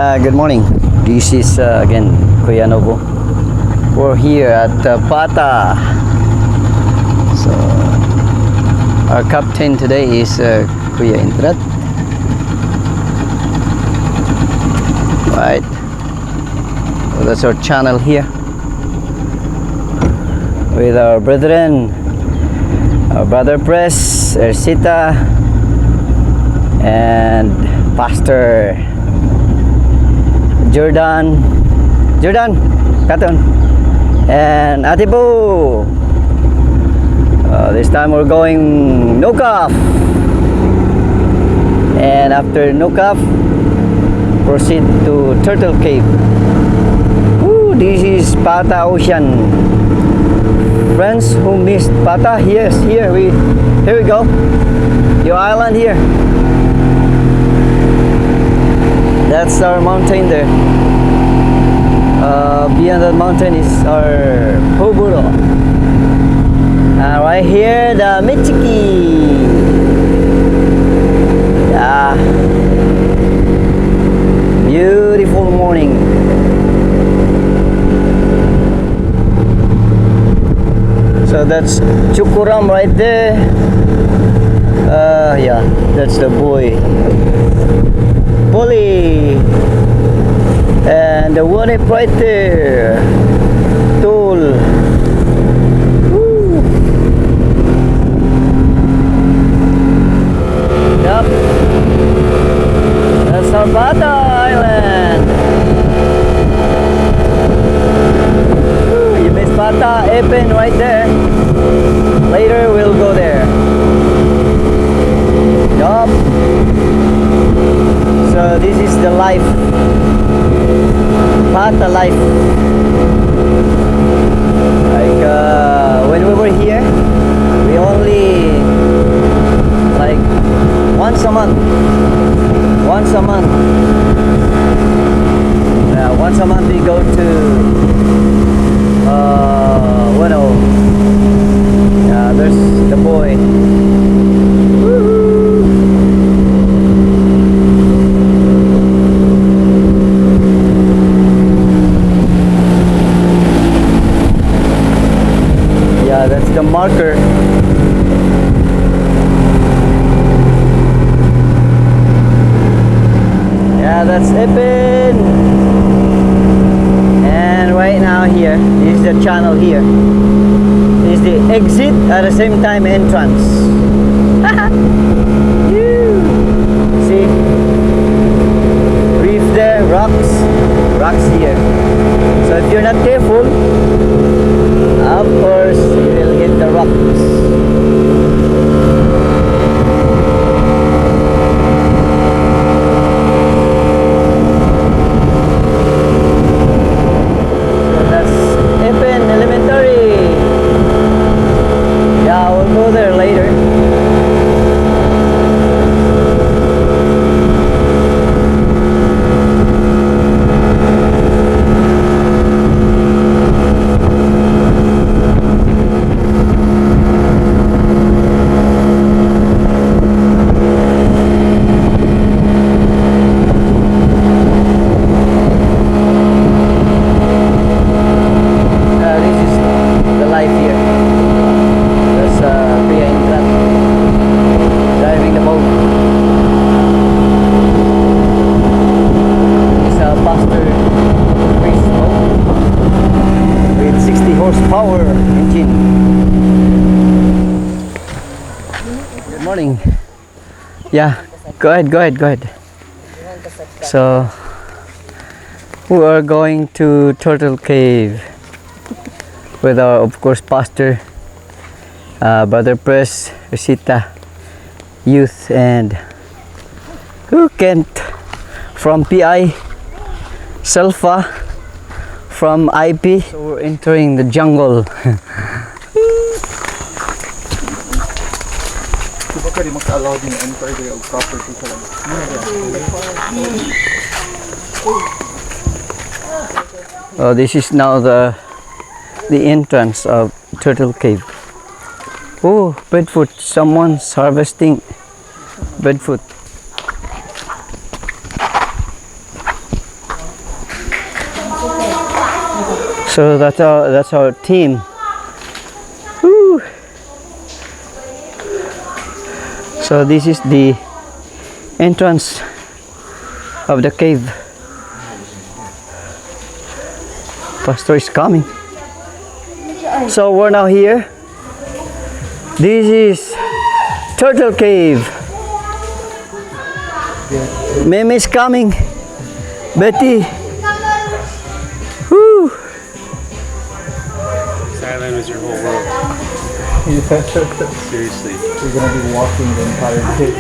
Good morning. This is again Kuya Novo. We're here at Pata. So our captain today is Kuya Intrat. Right. So that's our channel here with our brethren, our brother Press, Ersita, and Pastor Jordan, Katon, and Atibo. This time we're going Nokaf, and after Nokaf, proceed to Turtle Cave. Ooh, this is Pata Ocean. Friends who missed Pata, yes, here we go. Your island here. That's our mountain there. Beyond that mountain is our Hoburo. And right here, the Michiki. Yeah. Beautiful morning. So that's Chukuram right there. Yeah, that's the buoy. Pulley. And the one right there. Tool. Woo. Yup. That's our Bata Island. Woo. You missed Bata Epen right there. Later we'll go there. Yup. So this is the life, Pata life. Like when we were here, we only like once a month. Yeah, once a month we go to Novo. Yeah, there's the boy. That's the marker. Yeah, that's Ipin. And right now here, this is the channel here. This is the exit at the same time entrance. See? Reef there, rocks here. So if you're not careful, of course, you will hit the rocks. So that's Epen Elementary. Yeah, we'll go there later. Horsepower engine. Good morning. Yeah, go ahead. So we are going to Turtle Cave with our, of course, pastor, brother Press, Rosita, youth, and Kent from PI, Selfa from IP. So we're entering the jungle. Oh, this is now the entrance of Turtle Cave. Oh, breadfruit. Someone's harvesting breadfruit. So that's our team. Woo. So this is the entrance of the cave. Pastor is coming. So we're now here. This is Turtle Cave. Meme is coming. Betty. Woo. Thailand is your whole world. Seriously. We're gonna be walking the entire cave.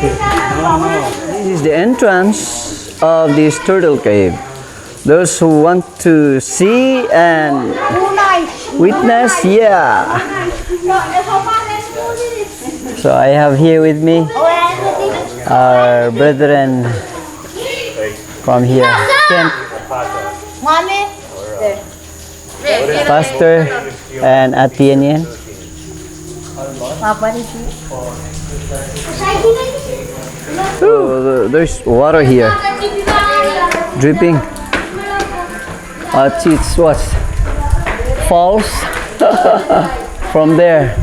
This is the entrance of this turtle cave. Those who want to see and witness, yeah. So I have here with me our brethren from here, Kent, Pastor, and Atienien. So there's water here, dripping. It's what? Falls from there.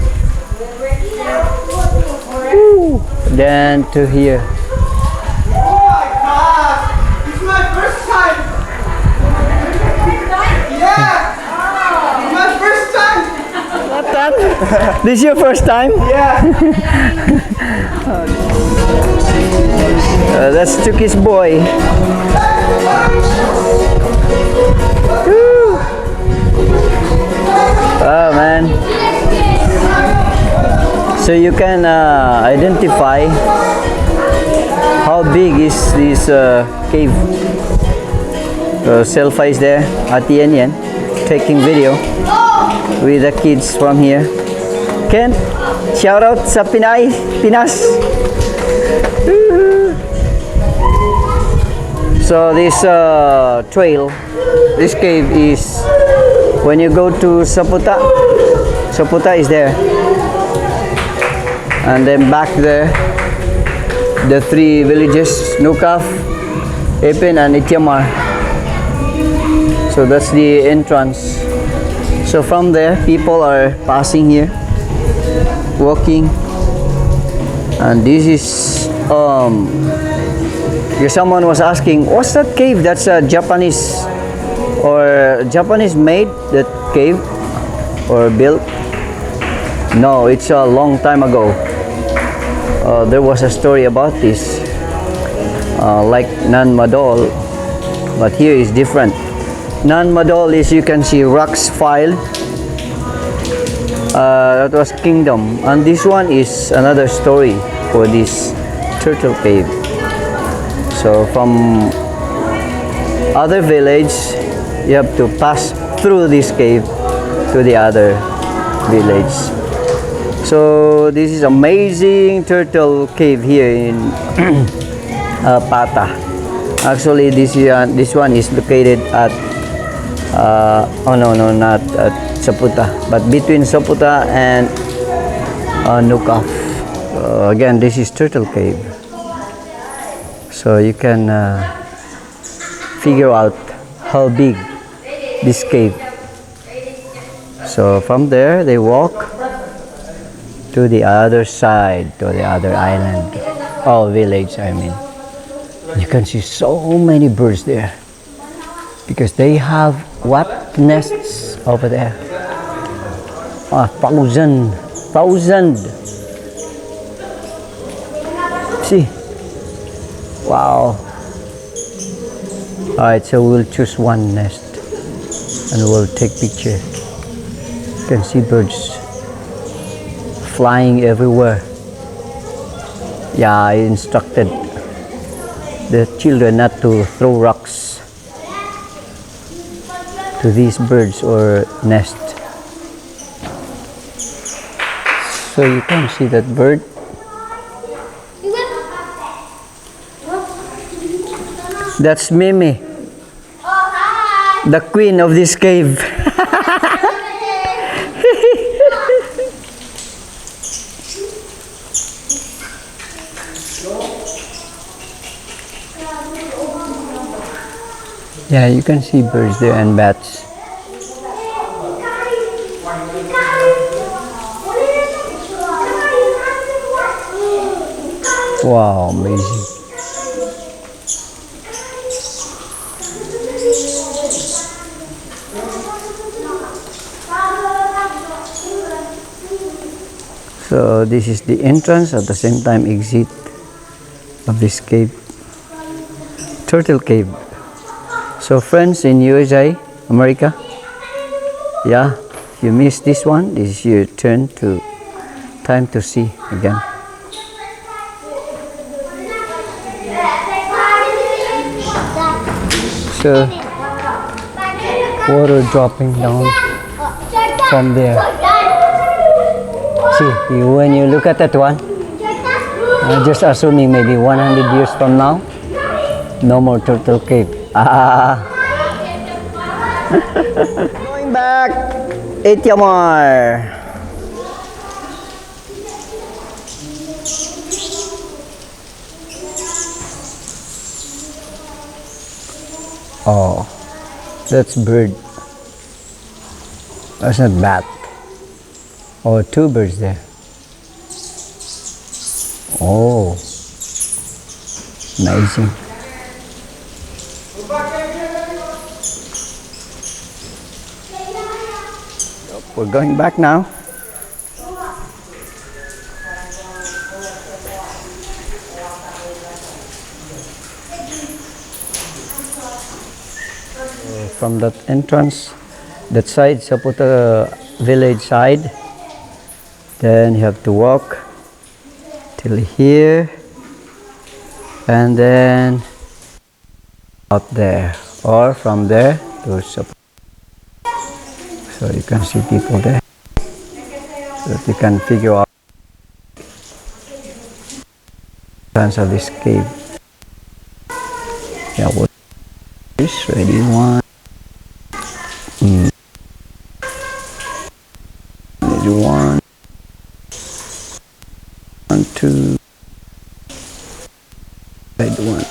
Woo. Then to here. Oh my God! It's my first time! Yeah! It's my first time! What that? This is your first time? Yeah! That's Chuuk's boy. Woo. Oh man. So you can identify how big is this cave. Selfie is there at the end, taking video with the kids from here. Ken, shout out sa Pinas. So this trail, this cave is when you go to Saputa. Saputa is there. And then back there, the three villages, Nukaf, Epin, and Ityamar. So that's the entrance. So from there, people are passing here, walking. And this is, someone was asking, what's that cave? That's a Japanese, or Japanese made that cave, or built? No, it's a long time ago. There was a story about this, like Nan Madol, but here is different. Nan Madol is, you can see rocks filed. That was kingdom, and this one is another story for this turtle cave. So from other village, you have to pass through this cave to the other village. So this is amazing turtle cave here in Pata. Actually, this one is located at oh no, not at Saputa, but between Saputa and Nukaf. Again, this is turtle cave. So you can figure out how big this cave. So from there they walk to the other side, to the other island, village I mean. You can see so many birds there because they have what nests over there? 1,000. See, wow. All right, so we'll choose one nest and we'll take picture. You can see birds flying everywhere. Yeah, I instructed the children not to throw rocks to these birds or nest. So you can see that bird. That's Mimi, the queen of this cave. Yeah, you can see birds there and bats. Wow, amazing. So this is the entrance, at the same time exit of this cave, Turtle Cave. So friends in USA, America, yeah, if you miss this one, this is your time to see again. So water dropping down from there. See, when you look at that one, just assuming maybe 100 years from now, no more Turtle Cave. Ah. Going back, Ityamar. Oh, that's bird. That's not bat. Oh, two birds there. Oh, amazing. We're going back now. From that entrance, that side, Saputa village side, then you have to walk till here and then up there, or from there to Saputa. So you can see people there, so that you can figure out the entrance of this cave. Yeah, what is ready? One. Maybe one, two, right one.